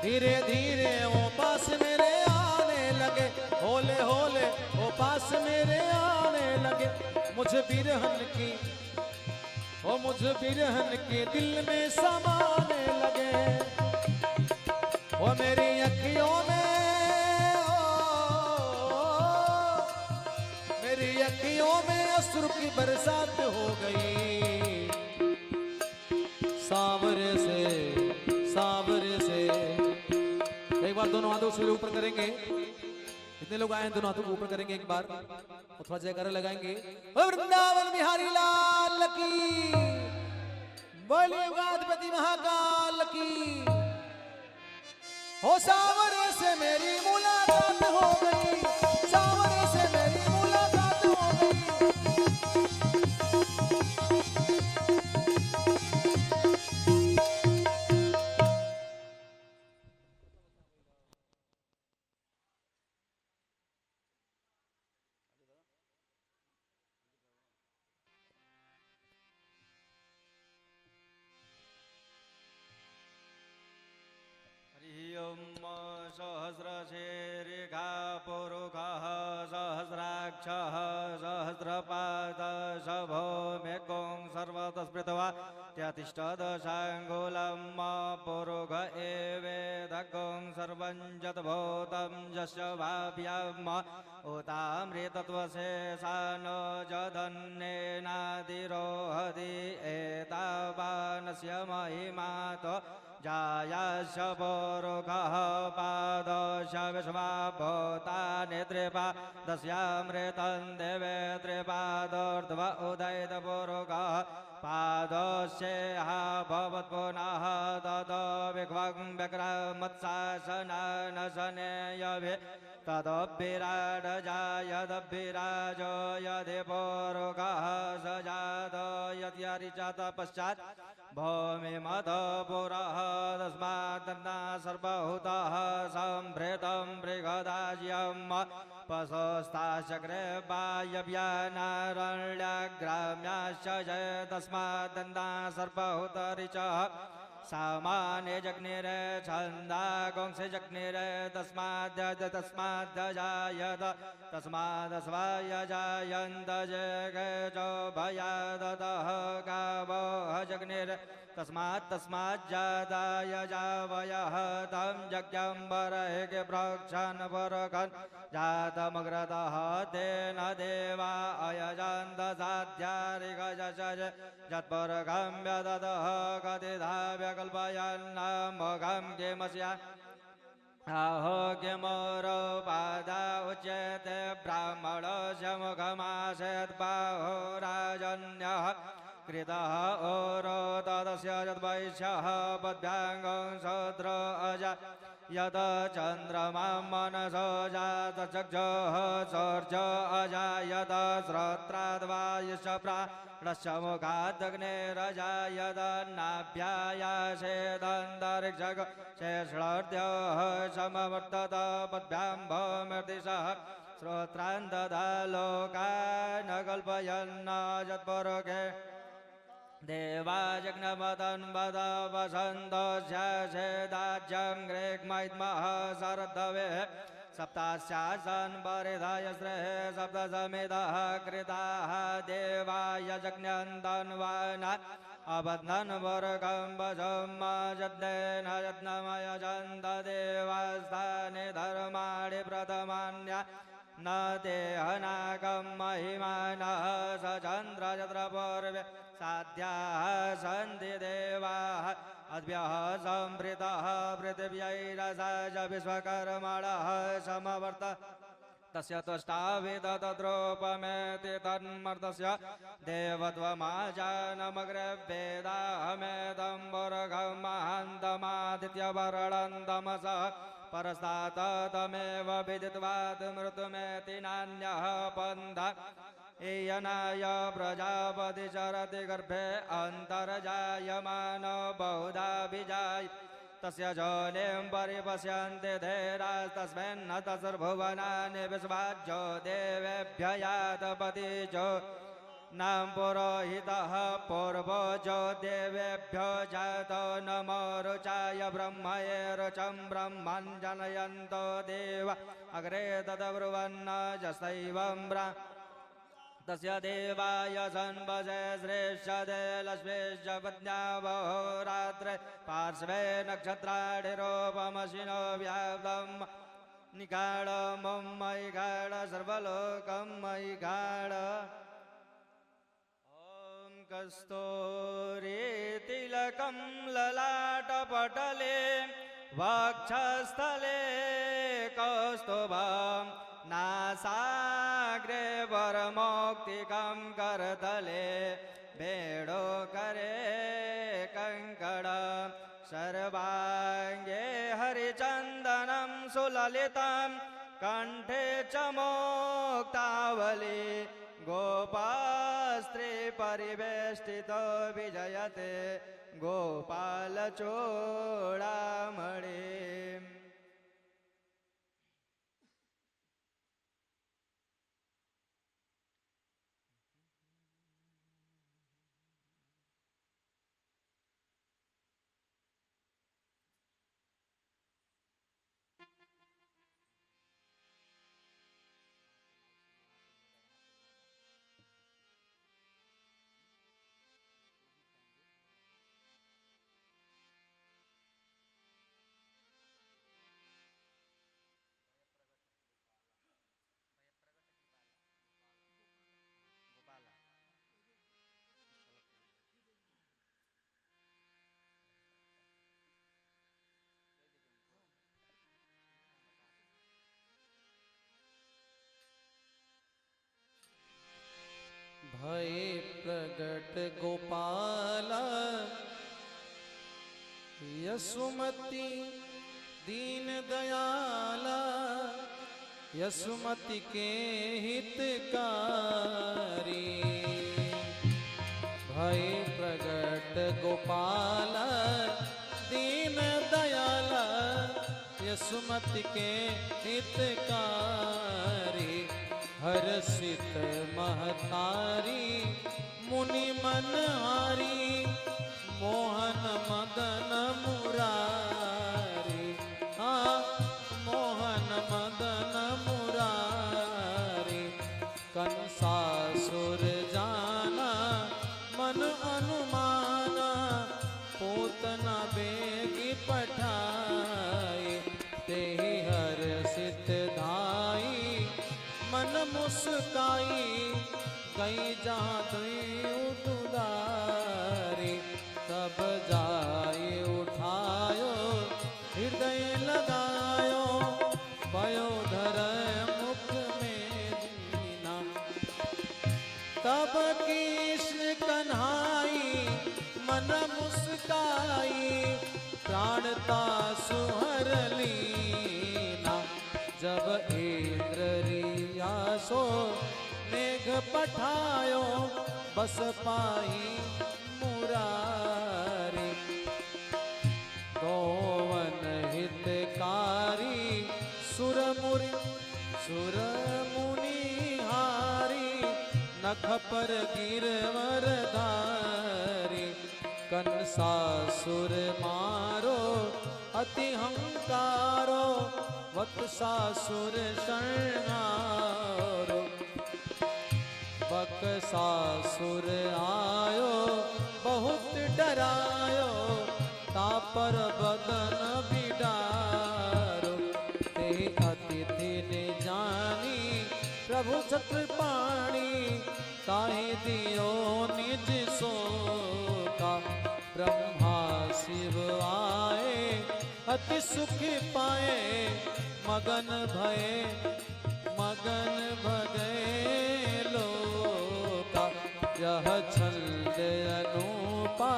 धीरे धीरे वो पास मेरे आने लगे, होले होले वो पास मेरे आने लगे। मुझे बिरहन की वो मुझे बिरहन के दिल में समाने लगे। वो मेरी अखियों में मेरी अखियों में अश्रु की बरसात हो गई। सावरे से एक बार दोनों हाथों से ऊपर करेंगे। कितने लोग आए हैं? दोनों हाथों को ऊपर करेंगे एक बार और थोड़ा जयकारा लगाएंगे। वृंदावन बिहारी लाल की, बोलिए गणपति महाकाल की। हो सावरे से मेरी मुलाकात हो गई, सावरे से मेरी मुलाकात हो गई। सहस्रशीर्षा पुरुषः सहस्राक्षः सहस्रपादः भौमेकं सर्वतस्पृतवा त्यतिष्ठदशाङ्गुलं पुरुष एवेदकं सर्वं यद्भूतं यस्य भाव्यम् उतामृतत्वशेषान् जदन्नेनादिरोहति एतावानस्य महिमात् जायास्य पुरुषः पादश विश्वाभूतानि त्रिपादस्यामृतं देवे त्रिपादोर्ध्व उदयितपुरुषः पादस्येह भवत्पुनः ततो विक्वं विक्रमत्शासनानशनेयभि तदभिराडजायदभिराजो यदि पुरुषः स जातो यद्यरिचत पश्चात् भूमिमदपुरः तस्मात्तन्ना सर्वभूतः सम्भृतं बृहदाज्यम् पशुस्ताचक्रे वायव्यानारण्याग्राम्याश्च तस्मात्तन्ना सर्वभूतरिचः सामान्य जग्निरे छन्दागुंसि जग्निरे तस्माद्यजायत तस्मादस्वायजायन्त जगजो भयादतः गावो जग्निरे तस्माज्जादाय जावयः तं यज्ञम्बरैः प्रोक्षन् पुरुषन् जातमग्रतः तेन देवा अयजन्त साध्यारिगजज यत्पुरुषं व्यदतः कतिधा व्यकल्पयन्नमोघं किमस्या आहो किमोरोपादा उच्यते ब्राह्मणस्य मुखमासेद्बाहुराजन्यः कृतः ओरो तदस्य यद्वैश्यः पद्भ्याङ्गं शूद्र अजा यद चन्द्रमा मनसो जात चक्षुः सौर्य अजायत श्रोत्राद्वायुश्च प्राणश्च मुखादग्निरजायत नाभ्यायासेदन्तरिक्षग शेषर्द्योः समवर्तत पद्भ्यां भौमिर्दिशः श्रोत्रान् ददा लोकान् कल्पयन्न यत्पुरुषे देवाजग्नपतन्वद वसन्तोऽस्यासेदाज्यं ग्रेग्मैद्मः शरद्धवे सप्तास्यासन् परिधायश्रेः सप्तसमितः कृताः देवाय जज्ञन्तन्वाना अबध्नन् पुरुषं वशं यज्ञेन यज्ञमयजन्त देवास्तानि धर्माणि प्रथमान्या न ते हनाकं महिमानः स चन्द्रयत्र पूर्वे साध्याः सन्ति देवाः अद्भ्यः सम्भृतः पृथिव्यैरसज विश्वकर्मणः समवर्त तस्य तुष्टाविदतद्रूपमेति तन्मर्तस्य देवत्वमाजानमग्रवेदाहमेदं पुरुषं महान्तमादित्यवर्णं तमसः परस्तात् तमेव विदित्वात् मृत्युमेति नान्यः पन्थः येनाय प्रजापति चरति गर्भे अन्तर्जायमानो बहुधा विजाय तस्य जोनिं परिपश्यन्ति धीरास्तस्मिन् तसर्भुवनानि विश्वाज्यो देवेभ्य यातपति जो नाम पुरोहितः पूर्वजो देवेभ्यो जातो नमो रुचाय ब्रह्मये रुचं ब्रह्मन् जनयन्तो देव अग्रे तदब्रुवन्न जसैवं तस्य देवाय सन्वसे श्रेष्ठदे लक्ष्मीश्च पत्न्यावहोरात्रे पार्श्वे नक्षत्राणि रूपमशिनो व्याप्तं निगाढ मयि गाढ सर्वलोकं मयि गाढ ॐ कस्तूरीतिलकं ललाटपटले वक्षस्थले कौस्तुभम् नासाग्रे वरमौक्तिकं करतले बेडो करे कंकण सर्वांगे हरिचंदनं सुललितं कंठे च मुक्तावली गोपास्त्री परिवेष्टितो विजयते गोपालचूडामणि भय प्रगट गोपाला यशुमति दीन दयाला यशुमति के हितकारी भय प्रगट गोपाला दीन दयाला यशुमति के हितकारी हर्षित महतारी मुनि मनहारी मोहन मदन मुरारी हाँ मोहन मदन मुरारी कंसासुर जाना मन अनुमाना पूतना बेगी पठाई तेहि हर्षित धाई मन मुस्काई गई जहाँ तुई उदारी तब जाए उठायो हृदय लगायो पयोधर मुख में दीना तब कृष्ण कन्हाई मन मुस्काई प्राणता सुहर लीना जब इंद्र रियासो मेघ पठायो बस पाई मुरारी गोवन हितकारी सुरमुनि हारी नख पर गिरवरधारी कंसासुर मारो अति हंकारो वत्सासुर शरणारो बकसासुर आयो बहुत डरायो तापर बदन बिडारो ते अतिथि ने जानी प्रभु छत्रपाणी ताहि दियो निज सोका ब्रह्मा शिव आए अति सुख पाए मगन भये लोका यह छंद अनूपा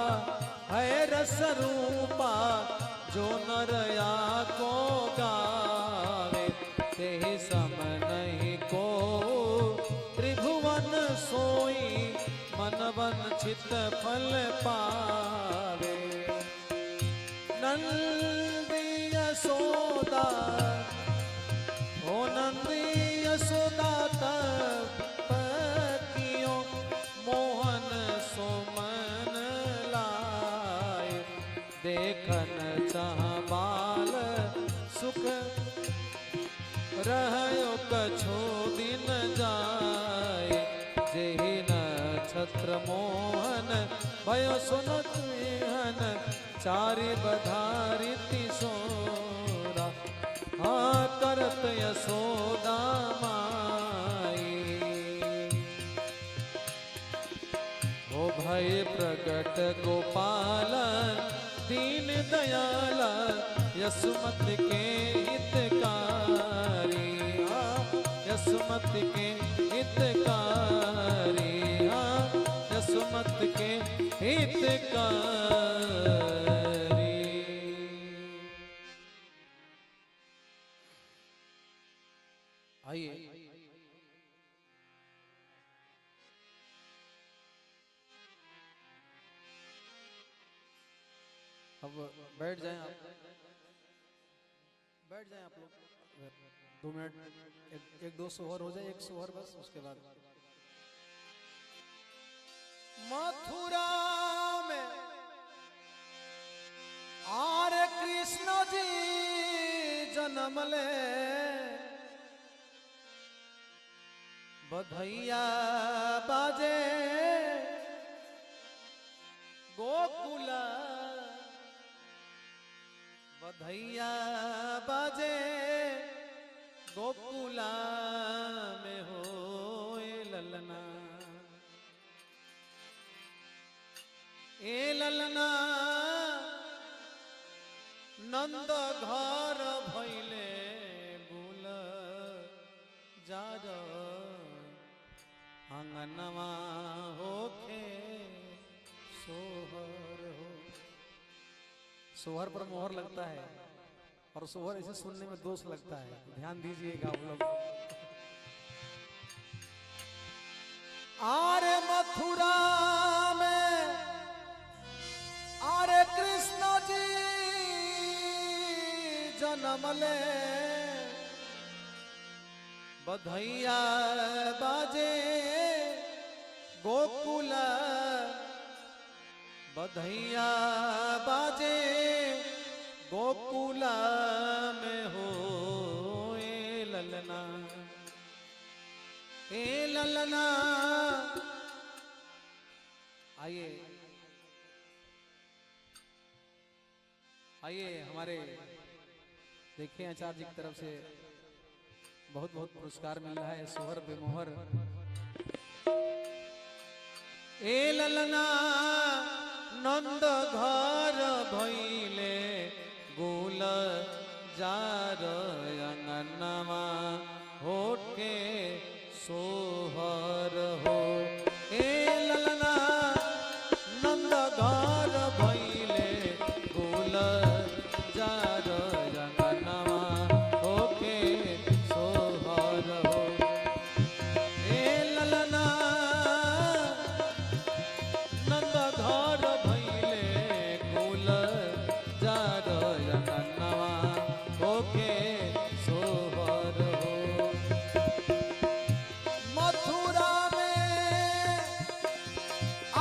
है रस रूपा जो नरया को गावे ते सम नहीं को त्रिभुवन सोई मन वंचित फल पावे नंद पुकार ओ नंदी यशोदा तब कियो मोहन सुमन लाए देखन चाह बाल सुख रहयो कछो दिन जाए जेहि नक्षत्र मोहन भयो सुनत विहन चारि बधारी तिसोरा हाँ करत यशोदा माई हो भय प्रकट गोपाल दीन दयाल यसुमत के हितकारी यसुमत के हितकारी यसुमत के हितकारी। आइए अब बैठ जाएं आप, बैठ जाएं आप लोग 2 मिनट एक दो सोहर हो जाए, एक सोहर बस, उसके बाद मथुरा में आरे कृष्ण जी जन्म ले बधैया बाजे गोकुला बधैया बाजे गोकुला में हो ललना ए ललना नंद घर भैले बुल जार अंगनवा होखे सोहर हो। सोहर पर मोहर लगता है और सोहर ऐसे सुनने में दोष लगता है, ध्यान दीजिएगा आप लोग। आरे मथुरा में आरे कृष्ण जी जन्म ले बधैया बाजे गोकुला बधैया बाजे गोकुला में हो ललना ए ललना। आइए आइए हमारे देखिए आचार्य जी की तरफ से बहुत बहुत पुरस्कार मिल रहा है सोहर बेमोहर। ए ललना नंद घर भैले गोल जार अंगनमा होके सोहर हो। ए ललना नंद घर भैले गोल जार अंगनमा होके सोहर हो। ए ललना नंद घर भैले गोल जार अंगनमा होके सोहर हो। मथुरा में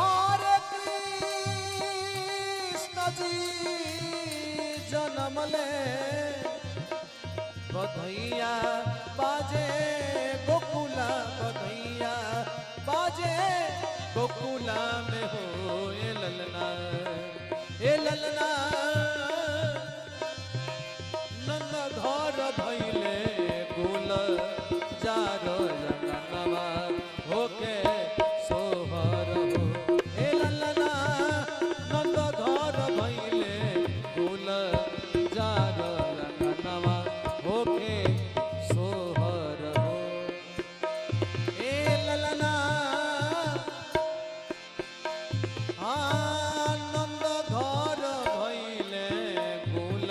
आरे कृष्ण जी जन्म ले बधैया बाजे गोकुला बधैया बाजे गोकुला में हो। ए ललना नंद घर भैले गोल जार अंगनवा होके सोहर हो। ए ललना नंद घर भैले गोल जार अंगनवा होके सोहर हो। ए ललना आनंद घर भैले गोल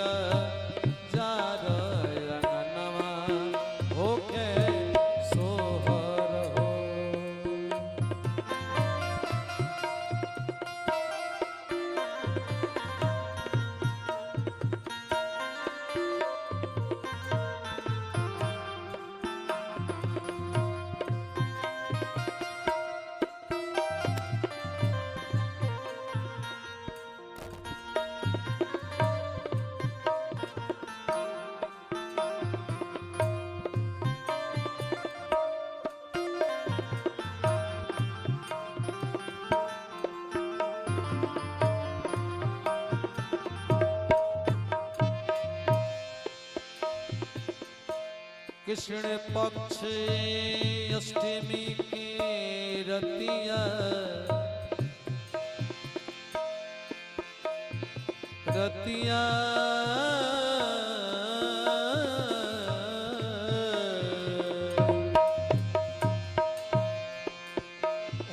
जार अंगनवा होके सोहर हो। कृष्ण पक्ष अष्टमी की रतिया रतिया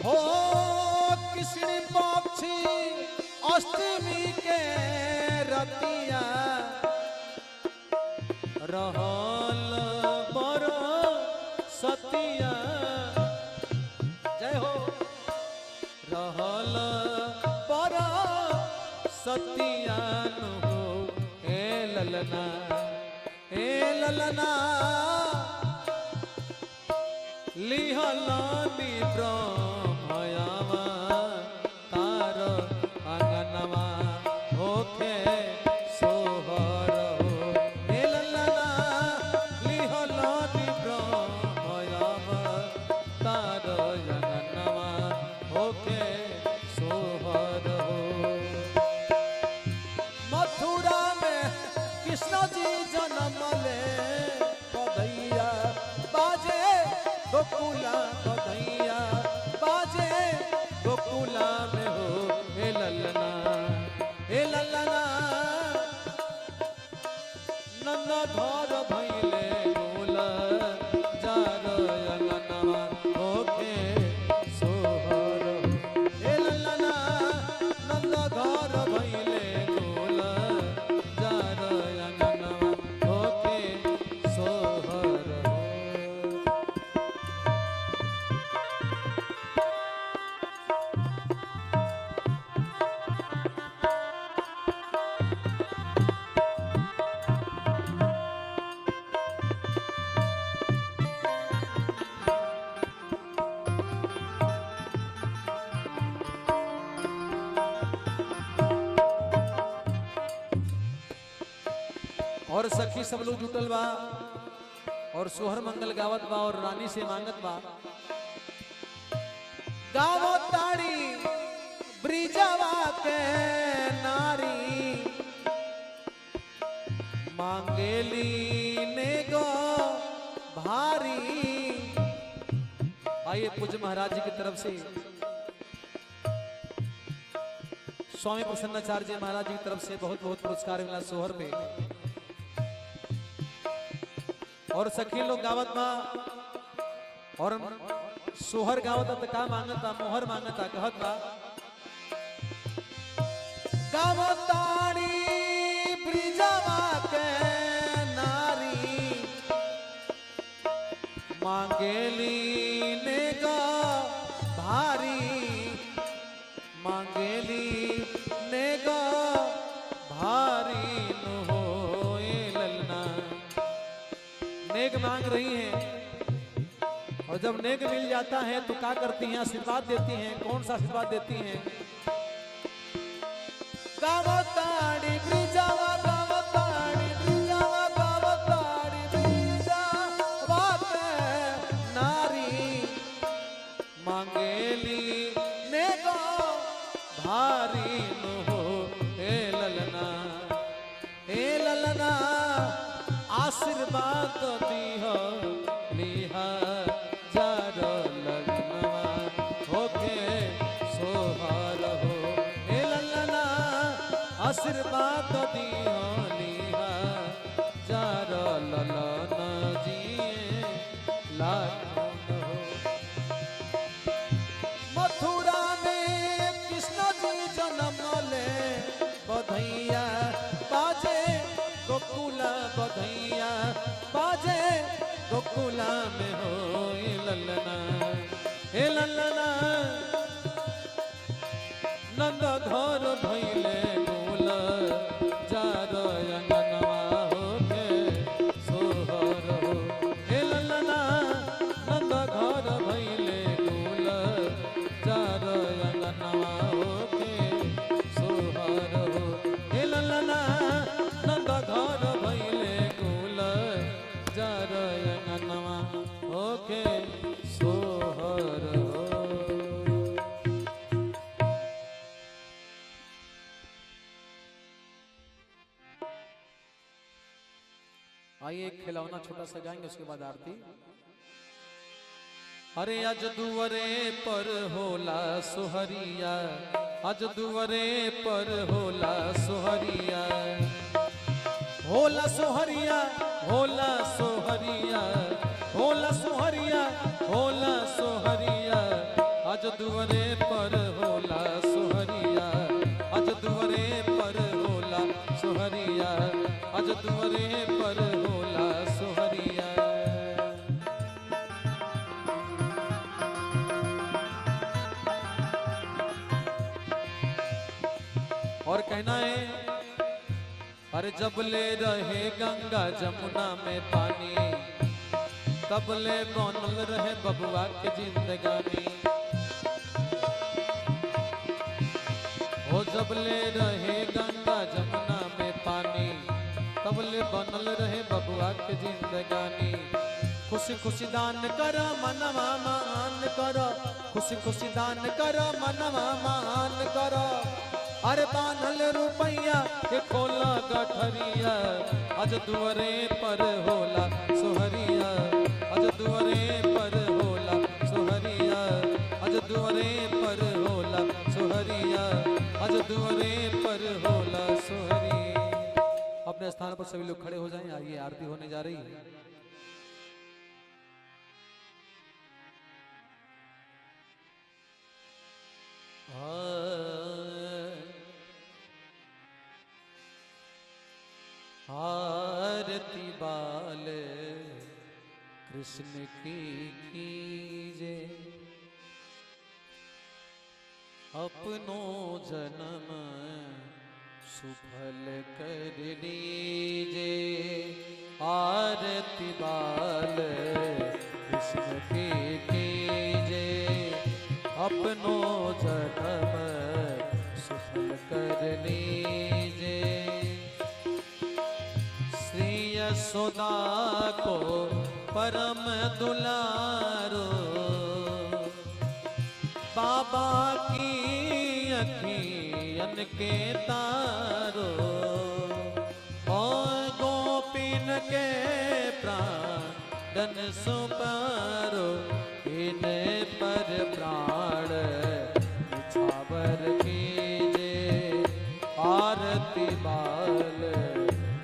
हो कृष्ण पक्ष अष्टमी के रतिया रहल बर सतिया जय हो रहल बर सतिया हो ए ललना लिहलानी ब्रह्मयामा कार अंगनमा होखे सोहर हो ए ललना लिहलानी ब्रह्मयामा कार अंगनमा होखे सोहर हो। मथुरा में कृष्ण जी जन्म ले बधैया बाजे गोकुला बधैया बाजे गोकुला में हो हे ललना नंद घर भैले गोला जार अंगनवा होके सोहर हो हे ललना नंद घर भैले गोला जार अंगनवा होके सोहर हो। और सखी सब लोग जुटल बा और सोहर मंगल गावत बा और रानी से मांगत बा गावत ताड़ी ब्रिजवा के नारी मांगेली ने गो भारी। आइए पूज्य महाराज जी की तरफ से स्वामी प्रसन्नाचार्य जी महाराज जी की तरफ से बहुत बहुत पुरस्कार मिला सोहर पे। और सखी लोग गावत बा और सोहर गावत त का मांगता मोहर मांगता कहत बा गावताड़ी ब्रिजवा के नारी मांगेली ने गा भारी मांगेली ने गा भारी न हो ए ललना नेक मांग रही हैं और जब नेक मिल जाता है तो क्या करती हैं आशीर्वाद देती हैं। कौन सा आशीर्वाद देती हैं गावताड़ी ब्रिजवा गावताड़ी ब्रिजवा गावताड़ी ब्रिजवा के नारी मांगेली ने गो भारी न हो हे ललना आशीर्वाद दीहो लिहा जार ललनवा होके सोहर हो हे ललना आशीर्वाद दीहो लिहा जार ललन जिए लाखन हो। मथुरा में कृष्ण जी जन्म ले बधैया बाजे गोकुला बधैया बाजे गोकुला में हो हे ललना नंद घर भैले गोला जार अंगनवा होके सोहर हो हे ललना नंद घर भैले गोला जार अंगनवा होके सोहर हो हे ललना नंद घर भैले गोला जार अंगनवा होके सोहर हो। आइए एक खिलौना छोटा सा गाएंगे, उसके बाद आरती। अरे अज दुवरे पर होला सुहरिया, अज दुवरे पर होला सुहरिया, होला सुहरिया, होला सुहरिया, होला सुहरिया, होला सुहरिया, अज दुवरे पर होला सुहरिया, अज दुवरे पर होला सुहरिया, अज दुवरे पर होला सुहरिया। और कहना है, अरे जब ले रहे गंगा जमुना में पानी, तब ले बनल रहे बबुआ के जिंदगानी। ओ जब ले रहे गंगा जमुना में पानी, तब ले बनल रहे बबुआ के जिंदगानी। खुशी खुशी दान कर मनवा मान कर, खुशी खुशी दान कर मनवा मान कर। अरे बानल रुपैया के खोला गठरिया, अज दुवरे पर होला सोहरिया, अज दुवरे पर होला सोहरिया, अज दुवरे पर होला सोहरिया, अज दुवरे पर होला सोहरिया। अपने स्थान पर सभी लोग खड़े हो जाएं। आइए आरती होने जा रही है। आरती बाल कृष्ण की कीजे, अपनो जन्म सुफल कर लीजे। आरती बाल कृष्ण की कीजे, अपनो जन्म सुफल कर लीजे। श्री यशोदा को परम दुलारो, बाबा की अखियन के तारो, और गोपिन के प्राणन सुपारो। इन पर प्राण निछावर कीजे, आरती बाल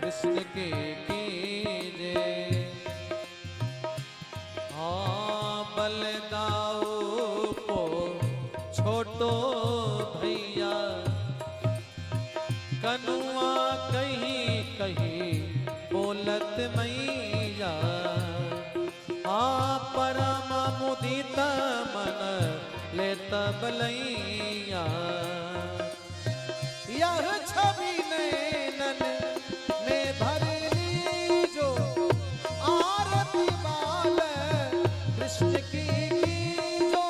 कृष्ण के कीजे। हाँ बलदाऊ को छोटो भैया, कनुआ कहीं कहीं बोलत मैया। हाँ परम मुदित मन लेत बलैया, यह छवि नैनन में भर ली जो, आरती बाल कृष्ण की जो।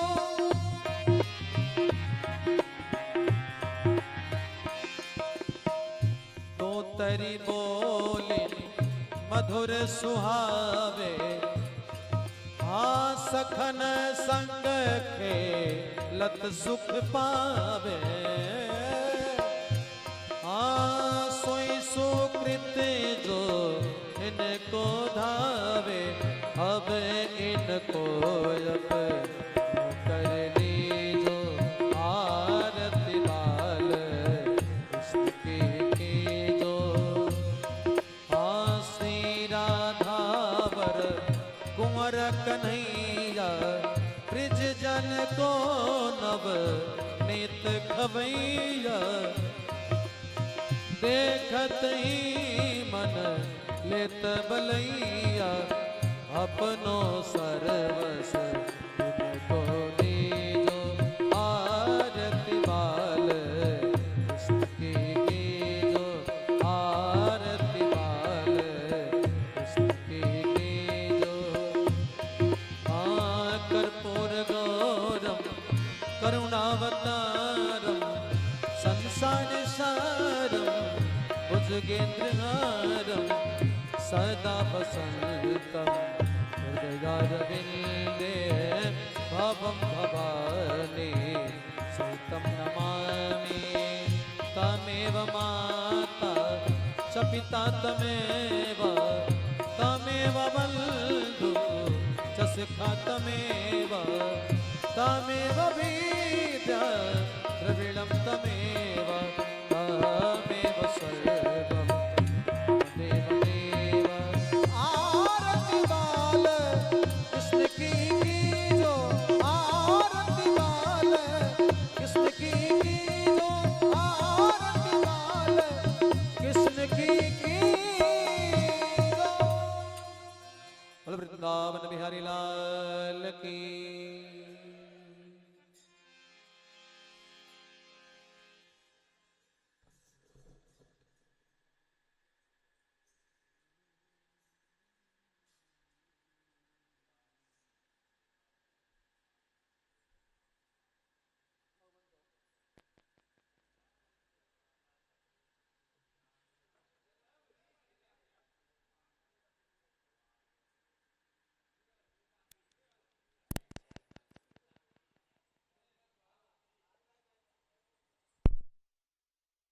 तो तरी बोली मधुर सुहावे, हाँ सखन संग खेलत सुख पावे। हाँ सोई सुकृत जो इनको धावे, अब इनको कर लीजो। आरती बाल कृष्ण की जो, हाँ श्री राधावर कुंवर कन्हैया, ब्रिज जन को नव नीत खवैया। देखत ही मन लेत बलैया, अपनो सर्वस इनको दीजो। आरती बाल कृष्ण की जो, आरती बाल कृष्ण की जो। कर्पूर गौरम करुणावतारम, संसार सारम भुजगेन्द्रहारम, सदा वसन्तं हृदयारविन्दे। भवं भवानी सहितं नमामि, तमेव माता च पिता तमेव शिखा तमेव तमेव विद्या द्रविणं तमेव तमेव सर्वं देव देव। आरती बाल कृष्ण की जो आरती बाल कृष्ण की जो आरती बाल कृष्ण की जो। बोलो वृंदावन बिहारी लाल की।